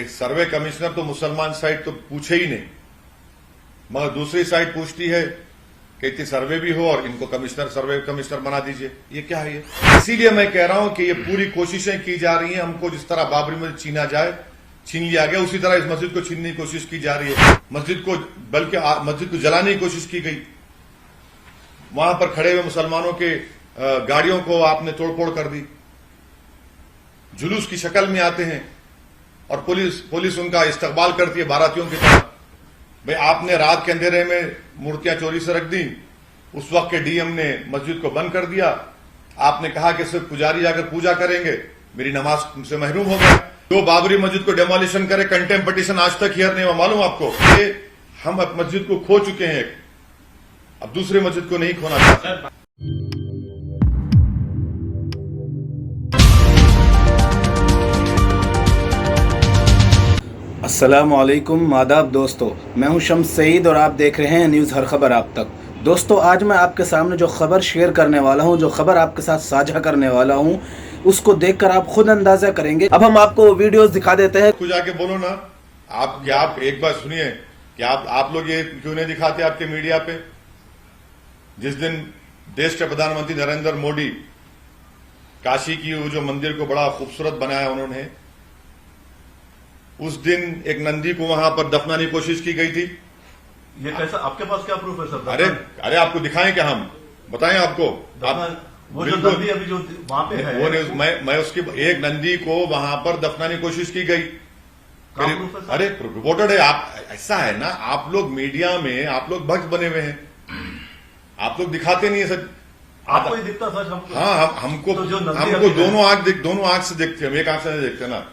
कि सर्वे कमिश्नर तो मुसलमान साइड तो पूछे ही नहीं, मगर दूसरी साइड पूछती है कि इतनी सर्वे भी हो और इनको सर्वे कमिश्नर बना दीजिए। ये क्या है? ये इसीलिए मैं कह रहा हूं कि ये पूरी कोशिशें की जा रही हैं। हमको जिस तरह बाबरी मस्जिद छीना जाए, छीन लिया गया, उसी तरह इस मस्जिद को छीनने की कोशिश की जा रही है। मस्जिद को जलाने की कोशिश की गई। वहां पर खड़े हुए मुसलमानों के गाड़ियों को आपने तोड़फोड़ कर दी, जुलूस की शक्ल में आते हैं और पुलिस उनका इस्तकबाल करती है बारातियों की तरह। भाई आपने रात के अंधेरे में मूर्तियां चोरी से रख दी, उस वक्त के डीएम ने मस्जिद को बंद कर दिया। आपने कहा कि सिर्फ पुजारी जाकर पूजा करेंगे, मेरी नमाज से महरूम हो गया। जो बाबरी मस्जिद को डेमोलिशन करे, कंटेम्प्ट पिटीशन आज तक हियर नहीं हुआ। मालूम आपको ये हम अब मस्जिद को खो चुके हैं, अब दूसरे मस्जिद को नहीं खोना चाहते। अस्सलामुअलैकुम, आदाब दोस्तों, मैं हूं शम्स सईद और आप देख रहे हैं न्यूज़ हर खबर आप तक। दोस्तों, आज मैं आपके सामने जो खबर शेयर करने वाला हूं, जो खबर आपके साथ साझा करने वाला हूं, उसको देखकर आप खुद अंदाजा करेंगे। अब हम आपको वीडियोस दिखा देते हैं। कुछ आके बोलो ना आप एक बार सुनिए कि आप लोग ये क्यों नहीं दिखाते आपके मीडिया पे? जिस दिन देश के प्रधानमंत्री नरेंद्र मोदी काशी की वो जो मंदिर को बड़ा खूबसूरत बनाया उन्होंने, उस दिन एक नंदी को वहां पर दफनाने की कोशिश की गई थी। ये कैसा? आपके पास क्या प्रूफ है सर? अरे आपको दिखाएं क्या? हम बताएं आपको? वो जो नंदी अभी जो वहां पे है, वो मैं उसकी एक नंदी को वहां पर दफनाने की कोशिश की गई। अरे रिपोर्टेड है। आप ऐसा है ना, आप लोग मीडिया में आप लोग भक्त बने हुए हैं, आप लोग दिखाते नहीं है सच। आपको ही दिखता सच हमको? हाँ, हमको तो दोनों आंख से देखते हैं, हम एक आंख से नहीं देखते ना।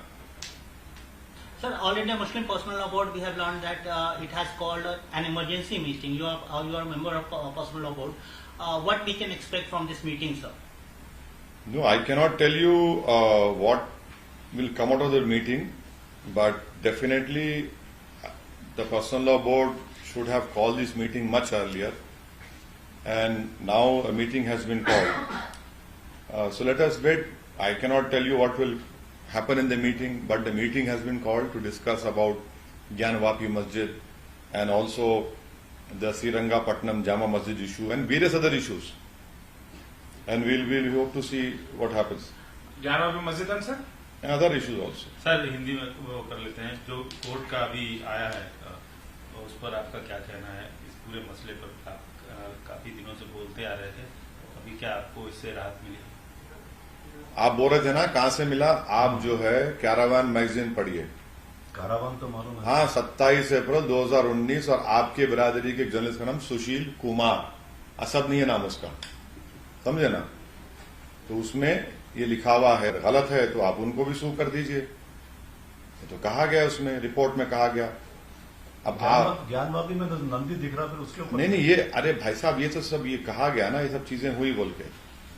Sir, All India Muslim Personal Law Board, we have learned that it has called an emergency meeting. You are a member of Personal Law Board. What we can expect from this meeting, sir? No, I cannot tell you what will come out of the meeting, but definitely the Personal Law Board should have called this meeting much earlier, and now a meeting has been called. So let us wait. I cannot tell you what will happen in the meeting, but the meeting has been called to discuss about Gyanvapi Masjid and also the Srirangapatnam Jama Masjid issue and various other issues. And we'll hope to see what happens. Gyanvapi Masjid and sir? And other issues also. Sir Hindi में वो कर लेते हैं, जो court का अभी आया है उस पर आपका क्या कहना है? इस पूरे मसले पर आप काफी दिनों से बोलते आ रहे थे, अभी क्या आपको इससे राहत मिली? आप बोल रहे थे ना कहां से मिला? आप जो है कैरावान मैगजीन पढ़िए। कारावान तो मालूम है। हाँ, 27 अप्रैल 2019, और आपके बिरादरी के एक जर्नलिस्ट का नाम सुशील कुमार, असद नहीं है नाम उसका, समझे ना? तो उसमें ये लिखा हुआ है, गलत है तो आप उनको भी सू कर दीजिए। तो कहा गया उसमें, रिपोर्ट में कहा गया। अब ज्ञानवापी में तो नंदी दिख रहा, फिर उसके ऊपर नहीं, ये अरे भाई साहब, ये तो सब ये कहा गया ना, ये सब चीजें हुई बोल के,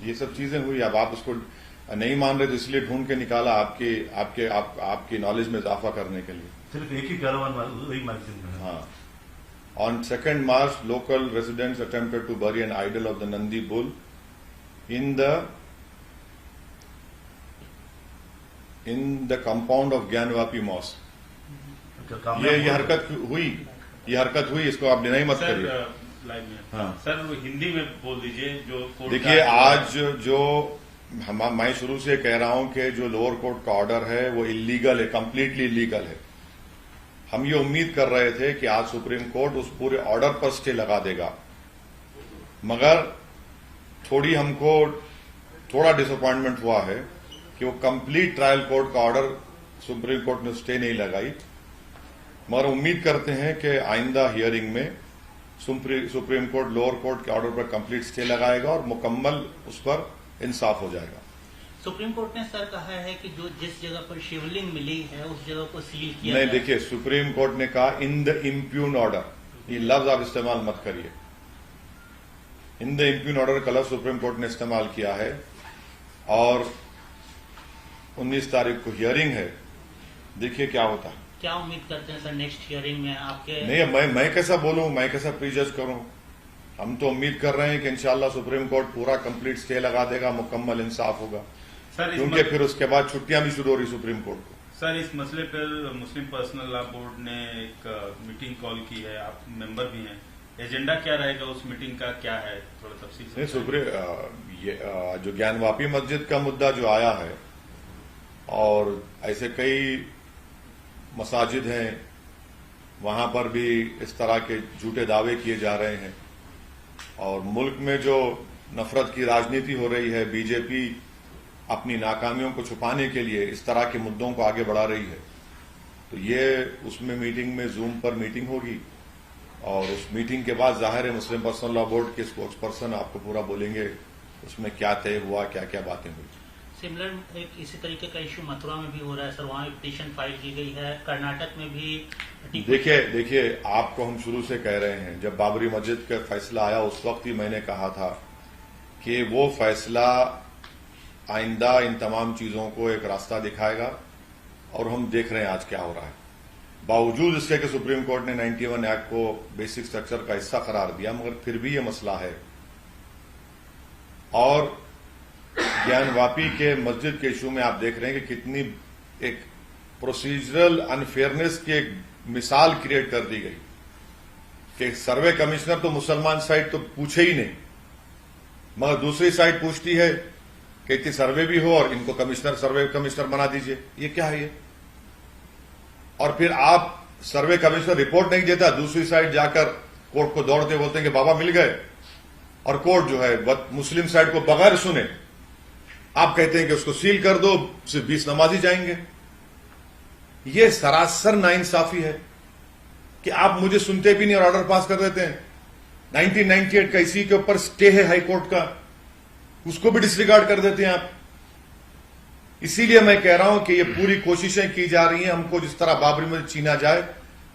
ये सब चीजें हुई। अब आप उसको नहीं मान रहे तो इसलिए ढूंढ के निकाला आपकी नॉलेज में इजाफा करने के लिए। सिर्फ एक ही कैरावान वही मैगजीन में। हाँ। On 2nd March, local residents attempted to bury an idol of the Nandi bull in the compound of Gyanvapi Mosque. ये हरकत हुई, इसको आप डिनाई मत करिए। लाइव में हाँ। सर वो हिंदी में बोल दीजिए जो कोर्ट। देखिए, आज जो मैं शुरू से कह रहा हूं कि जो लोअर कोर्ट का ऑर्डर है वो इलीगल है, कंप्लीटली इलीगल है। हम ये उम्मीद कर रहे थे कि आज सुप्रीम कोर्ट उस पूरे ऑर्डर पर स्टे लगा देगा, मगर हमको थोड़ा डिसअपॉइंटमेंट हुआ है कि वो कंप्लीट ट्रायल कोर्ट का ऑर्डर सुप्रीम कोर्ट ने स्टे नहीं लगाई। मगर उम्मीद करते हैं कि आइंदा हियरिंग में सुप्रीम कोर्ट लोअर कोर्ट के ऑर्डर पर कंप्लीट स्टे लगाएगा और मुकम्मल उस पर इंसाफ हो जाएगा। सुप्रीम कोर्ट ने सर कहा है कि जो जिस जगह पर शिवलिंग मिली है उस जगह को सील किया नहीं, देखिए, सुप्रीम कोर्ट ने कहा इन द इम्प्यून ऑर्डर, ये लफ्ज आप इस्तेमाल मत करिए। इन द इम्प्यून ऑर्डर का लफ्ज सुप्रीम कोर्ट ने इस्तेमाल किया है, और 19 तारीख को हियरिंग है, देखिए क्या होता है। क्या उम्मीद करते हैं सर नेक्स्ट हियरिंग में आपके? नहीं, मैं कैसा बोलूं, मैं कैसा प्रीजज करूं? हम तो उम्मीद कर रहे हैं कि इंशाल्लाह सुप्रीम कोर्ट पूरा कंप्लीट स्टे लगा देगा, मुकम्मल इंसाफ होगा, क्योंकि फिर उसके बाद छुट्टियां भी शुरू हो रही सुप्रीम कोर्ट को। सर, इस मसले पर मुस्लिम पर्सनल लॉ बोर्ड ने एक मीटिंग कॉल की है, आप मेंबर भी हैं। एजेंडा क्या रहेगा उस मीटिंग का, क्या है, थोड़ा तफसील से नहीं बताइए। सुप्रीम ये जो ज्ञानवापी मस्जिद का मुद्दा जो आया है, और ऐसे कई मसाजिद हैं वहां पर भी इस तरह के झूठे दावे किए जा रहे हैं, और मुल्क में जो नफरत की राजनीति हो रही है, बीजेपी अपनी नाकामियों को छुपाने के लिए इस तरह के मुद्दों को आगे बढ़ा रही है। तो ये उसमें मीटिंग में जूम पर मीटिंग होगी, और उस मीटिंग के बाद जाहिर है मुस्लिम पर्सनल लॉ बोर्ड के स्पोक्स पर्सन आपको पूरा बोलेंगे उसमें क्या तय हुआ, क्या क्या बातें हुई। सिमिलर एक इसी तरीके का इशू मथुरा में भी हो रहा है सर, वहाँ भी पिटीशन फाइल की गई है, कर्नाटक में भी। देखिए आपको हम शुरू से कह रहे हैं, जब बाबरी मस्जिद का फैसला आया उस वक्त ही मैंने कहा था कि वो फैसला आइंदा इन तमाम चीजों को एक रास्ता दिखाएगा, और हम देख रहे हैं आज क्या हो रहा है। बावजूद इसके कि सुप्रीम कोर्ट ने 91 एक्ट को बेसिक स्ट्रक्चर का हिस्सा करार दिया, मगर फिर भी ये मसला है। और ज्ञानवापी के मस्जिद के इशू में आप देख रहे हैं कि कितनी एक प्रोसीजरल अनफेयरनेस की एक मिसाल क्रिएट कर दी गई कि सर्वे कमिश्नर तो मुसलमान साइड तो पूछे ही नहीं, मगर दूसरी साइड पूछती है कि इतनी सर्वे भी हो और इनको सर्वे कमिश्नर बना दीजिए। ये क्या है ये? और फिर आप सर्वे कमिश्नर रिपोर्ट नहीं देता, दूसरी साइड जाकर कोर्ट को दौड़ते बोलते हैं कि बाबा मिल गए, और कोर्ट जो है मुस्लिम साइड को बगैर सुने आप कहते हैं कि उसको सील कर दो, सिर्फ 20 नमाजी जाएंगे। ये सरासर नाइंसाफी है कि आप मुझे सुनते भी नहीं और ऑर्डर पास कर देते हैं। 1998 का इसी के ऊपर स्टे है हाई कोर्ट का, उसको भी डिसरिगार्ड कर देते हैं आप। इसीलिए मैं कह रहा हूं कि ये पूरी कोशिशें की जा रही हैं, हमको जिस तरह बाबरी मस्जिद छीना जाए,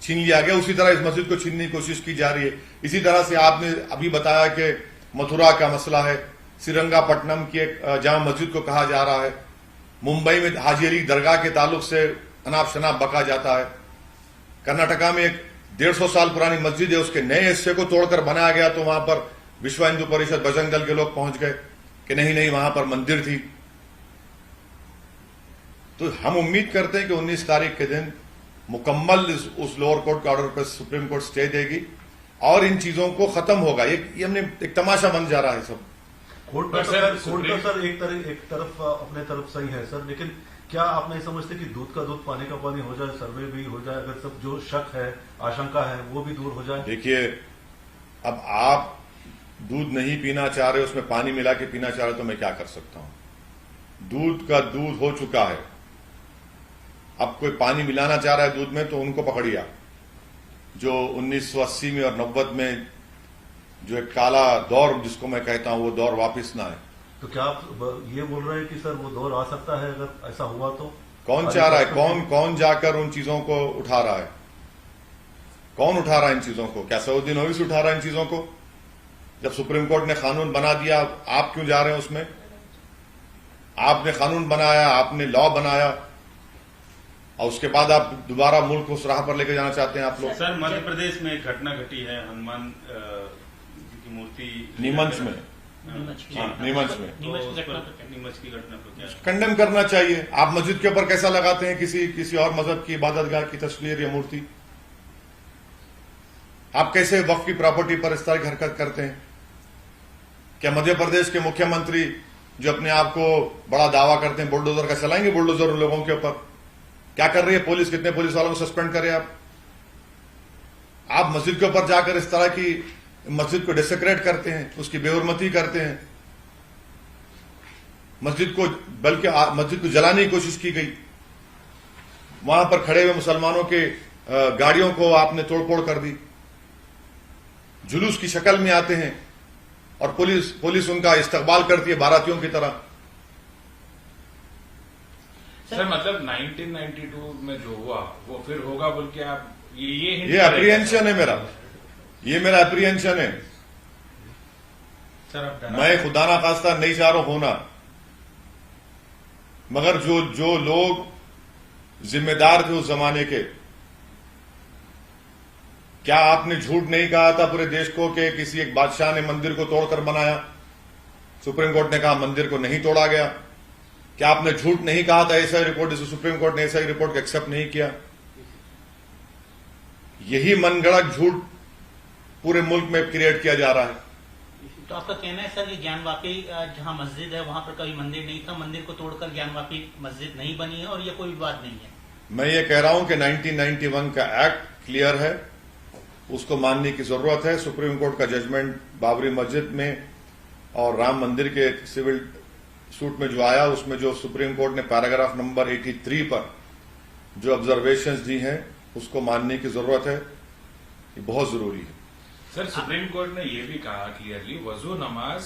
छीन लिया गया, उसी तरह इस मस्जिद को छीनने की कोशिश की जा रही है। इसी तरह से आपने अभी बताया कि मथुरा का मसला है, श्रीरंगापट्टनम की एक जामा मस्जिद को कहा जा रहा है, मुंबई में हाजी अली दरगाह के ताल्लुक से अनाप शनाप बका जाता है, कर्नाटका में एक 150 साल पुरानी मस्जिद है, उसके नए हिस्से को तोड़कर बनाया गया, तो वहां पर विश्व हिंदू परिषद बजरंग दल के लोग पहुंच गए कि नहीं वहां पर मंदिर थी। तो हम उम्मीद करते हैं कि 19 तारीख के दिन मुकम्मल उस लोअर कोर्ट के ऑर्डर पर सुप्रीम कोर्ट स्टे देगी और इन चीजों को खत्म होगा। ये हमने एक तमाशा बन जा रहा है सब। कोर्ट का सर एक तरफ अपने तरफ सही है सर, लेकिन क्या आप नहीं समझते कि दूध का दूध पानी का पानी हो जाए, सर्वे भी हो जाए, अगर सब जो शक है आशंका है वो भी दूर हो जाए? देखिए, अब आप दूध नहीं पीना चाह रहे, उसमें पानी मिला के पीना चाह रहे, तो मैं क्या कर सकता हूं? दूध का दूध हो चुका है, अब कोई पानी मिलाना चाह रहा है दूध में तो उनको पकड़िए। जो 1980 में और 90 में जो एक काला दौर जिसको मैं कहता हूं, वो दौर वापस ना आए। तो क्या आप ये बोल रहे हैं कि सर वो दौर आ सकता है अगर ऐसा हुआ तो? कौन चाह रहा है? कौन जाकर उन चीजों को उठा रहा है? कौन उठा रहा है इन चीजों को? क्या सऊदीन ओवैसी उठा रहा है इन चीजों को? जब सुप्रीम कोर्ट ने कानून बना दिया, आप क्यों जा रहे हैं उसमें? आपने कानून बनाया, आपने लॉ बनाया, और उसके बाद आप दोबारा मुल्क उस राह पर लेकर जाना चाहते हैं आप लोग। सर, मध्य प्रदेश में एक घटना घटी है, हनुमान जी की मूर्ति नीमच में, नीमच की नीमच की घटना को क्या कंडेम करना चाहिए। आप मस्जिद के ऊपर कैसा लगाते हैं किसी और मजहब की इबादतगाह की तस्वीर या मूर्ति? आप कैसे वक्फ की प्रॉपर्टी पर इस तरह की हरकत करते हैं? क्या मध्य प्रदेश के मुख्यमंत्री जो अपने आप को बड़ा दावा करते हैं बुलडोजर का, चलाएंगे बुलडोजर उन लोगों के ऊपर? क्या कर रही है पुलिस? कितने पुलिस वालों को सस्पेंड करे आप मस्जिद के ऊपर जाकर इस तरह की मस्जिद को डिसेक्रेट करते हैं, उसकी बेहुरमती करते हैं। बल्कि मस्जिद को जलाने की कोशिश की गई, वहां पर खड़े हुए मुसलमानों के गाड़ियों को आपने तोड़फोड़ कर दी, जुलूस की शक्ल में आते हैं और पुलिस उनका इस्तकबाल करती है बारातियों की तरह। सर मतलब 1992 में जो हुआ वो फिर होगा बोल के आप ये अप्रीहेंशन है मेरा, ये मेरा अप्रीहेंशन है। सर, मैं खुदा ना खास्ता नहीं चाह रहा होना, मगर जो लोग जिम्मेदार थे उस जमाने के, क्या आपने झूठ नहीं कहा था पूरे देश को कि किसी एक बादशाह ने मंदिर को तोड़कर बनाया? सुप्रीम कोर्ट ने कहा मंदिर को नहीं तोड़ा गया। क्या आपने झूठ नहीं कहा था? ऐसा रिपोर्ट, जिसे सुप्रीम कोर्ट ने ऐसा रिपोर्ट को एक्सेप्ट नहीं किया। यही मनगढ़ंत झूठ पूरे मुल्क में क्रिएट किया जा रहा है। तो आपका कहना है सर कि ज्ञानवापी जहां मस्जिद है वहां पर कभी मंदिर नहीं था, मंदिर को तोड़कर ज्ञानवापी मस्जिद नहीं बनी है और ये कोई विवाद नहीं है? मैं ये कह रहा हूं कि 1991 का एक्ट क्लियर है, उसको मानने की जरूरत है। सुप्रीम कोर्ट का जजमेंट बाबरी मस्जिद में और राम मंदिर के सिविल सूट में जो आया, उसमें जो सुप्रीम कोर्ट ने पैराग्राफ नंबर 83 पर जो ऑब्जर्वेशंस दी हैं, उसको मानने की जरूरत है। ये बहुत जरूरी है। सर, सुप्रीम कोर्ट ने यह भी कहा क्लियरली, वजू नमाज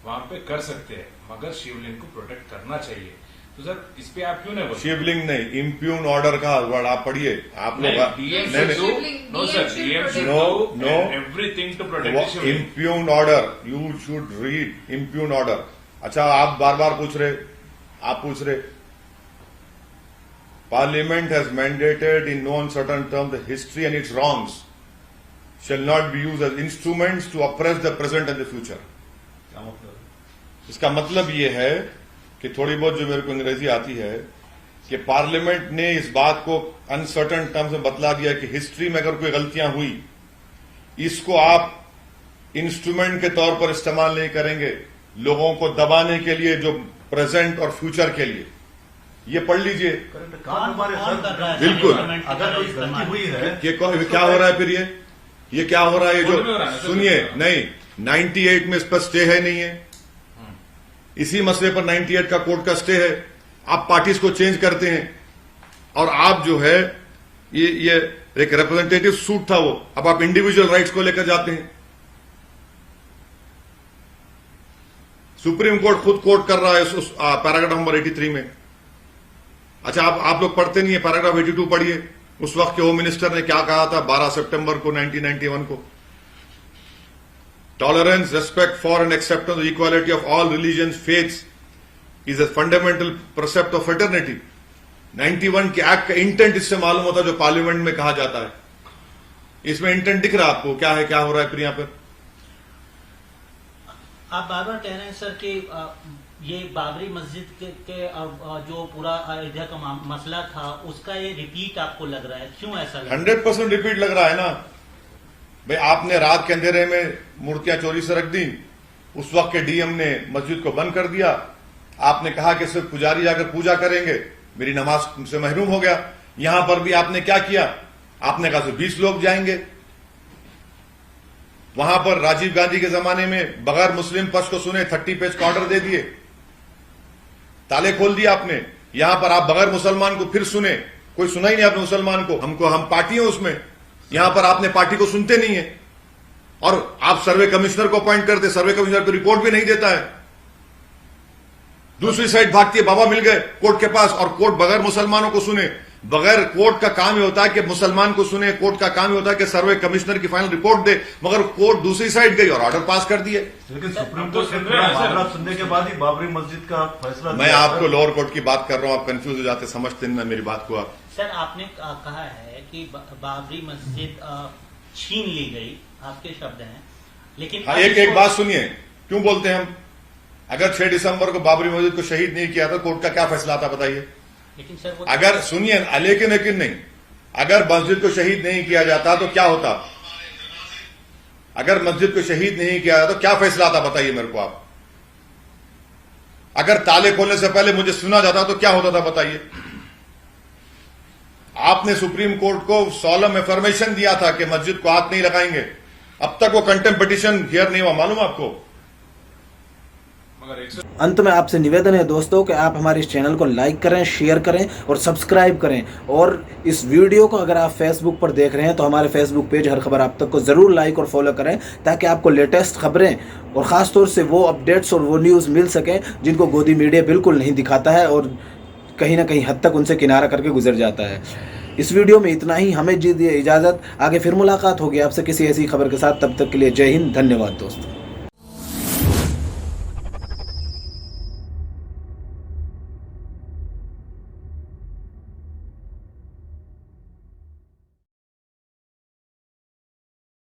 वहां पे कर सकते हैं मगर शिवलिंग को प्रोटेक्ट करना चाहिए। तो सर, इस पे आप क्यों नहीं बोलते? शिवलिंग नहीं, इम्प्यून ऑर्डर का वर्ड आप पढ़िए। आप लोग everything to protect impugned order, you should read impugned order. अच्छा, आप बार बार पूछ रहे parliament has mandated in no uncertain term the history and its wrongs shall not be used as instruments to oppress the present and the future। क्या मतलब? इसका मतलब ये है कि थोड़ी बहुत जो मेरे को अंग्रेजी आती है कि पार्लियामेंट ने इस बात को अनसर्टन टर्म्स में बतला दिया कि हिस्ट्री में अगर कोई गलतियां हुई, इसको आप इंस्ट्रूमेंट के तौर पर इस्तेमाल नहीं करेंगे लोगों को दबाने के लिए, जो प्रेजेंट और फ्यूचर के लिए। ये पढ़ लीजिए। काम हमारे सर, बिल्कुल। अगर कोई गलती हुई है, क्या हो रहा है फिर? ये क्या हो रहा है? जो सुनिए, नहीं 98 में इस पर स्टे है, नहीं है। इसी मसले पर 98 का कोर्ट का स्टे है। आप पार्टीज को चेंज करते हैं और आप जो है ये एक रिप्रेजेंटेटिव सूट था वो, अब आप इंडिविजुअल राइट्स को लेकर जाते हैं। सुप्रीम कोर्ट खुद कोर्ट कर रहा है उस पैराग्राफ नंबर 83 में। अच्छा, आप लोग पढ़ते नहीं है, पैराग्राफ 82 पढ़िए। उस वक्त के होम मिनिस्टर ने क्या कहा था 12 सितंबर को 1991 को? Tolerance, respect for and acceptance equality of all religions faiths is a fundamental precept of fraternity. 91 के एक्ट का इंटेंट इससे मालूम होता है जो पार्लियामेंट में कहा जाता है। इसमें इंटेंट दिख रहा है आपको? क्या है, क्या हो रहा है फिर यहां पर? आप बार बार कह रहे हैं सर कि ये बाबरी मस्जिद के जो पूरा अयोध्या का मसला था, उसका ये रिपीट आपको लग रहा है, क्यों ऐसा लग रहा है? 100% रिपीट लग रहा है ना भाई। आपने रात के अंधेरे में मूर्तियां चोरी से रख दी, उस वक्त के डीएम ने मस्जिद को बंद कर दिया। आपने कहा कि सिर्फ पुजारी जाकर पूजा करेंगे, मेरी नमाज से महरूम हो गया। यहां पर भी आपने क्या किया? आपने कहा 20 लोग जाएंगे। वहां पर राजीव गांधी के जमाने में बगैर मुस्लिम पक्ष को सुने 30 पेज का ऑर्डर दे दिए, ताले खोल दिया आपने। यहां पर आप बगैर मुसलमान को फिर सुने, कोई सुना ही नहीं आपने मुसलमान को। हम पार्टी हैं उसमें, यहां पर आपने पार्टी को सुनते नहीं है। और आप सर्वे कमिश्नर को अपॉइंट करते, सर्वे कमिश्नर को रिपोर्ट भी नहीं देता है। दूसरी साइड भागती है, बाबा मिल गए कोर्ट के पास, और कोर्ट बगैर मुसलमानों को सुने। बगैर कोर्ट का काम ही होता है कि मुसलमान को सुने, कोर्ट का काम ही होता है कि सर्वे कमिश्नर की फाइनल रिपोर्ट दे, मगर कोर्ट दूसरी साइड गई और ऑर्डर पास कर दिए। लेकिन सुप्रीम कोर्ट से मामला सुनने के बाद ही बाबरी मस्जिद का फैसला। मैं आपको लोअर कोर्ट की बात कर रहा हूं, आप कंफ्यूज हो जाते, समझते नहीं मेरी बात को आप। सर, आपने कहा है कि बाबरी मस्जिद छीन ली गई, आपके शब्द हैं, लेकिन हाँ, एक बात सुनिए, क्यों बोलते हैं हम? अगर 6 दिसंबर को बाबरी मस्जिद को शहीद नहीं किया तो कोर्ट का क्या फैसला आता बताइए? लेकिन सर अगर सुनिए, लेकिन नहीं, अगर मस्जिद को शहीद नहीं किया जाता तो क्या होता? अगर मस्जिद को शहीद नहीं किया जाता तो क्या फैसला आता बताइए मेरे को आप? अगर ताले खोलने से पहले मुझे सुना जाता तो क्या होता था बताइए? आपने सुप्रीम कोर्ट को सॉलम एफर्मेशन दिया था कि मस्जिद को हाथ नहीं लगाएंगे, अब तक वो कंटेम्प्ट पिटीशन हियर नहीं हुआ, मालूम आपको? अंत में आपसे निवेदन है दोस्तों कि आप हमारे इस चैनल को लाइक करें, शेयर करें और सब्सक्राइब करें। और इस वीडियो को अगर आप फेसबुक पर देख रहे हैं तो हमारे फेसबुक पेज हर खबर आप तक को ज़रूर लाइक और फॉलो करें, ताकि आपको लेटेस्ट खबरें और ख़ास तौर से वो अपडेट्स और वो न्यूज़ मिल सकें जिनको गोदी मीडिया बिल्कुल नहीं दिखाता है और कहीं ना कहीं हद तक उनसे किनारा करके गुजर जाता है। इस वीडियो में इतना ही, हमें दीजिए इजाज़त। आगे फिर मुलाकात होगी आपसे किसी ऐसी खबर के साथ, तब तक के लिए जय हिंद, धन्यवाद दोस्तों।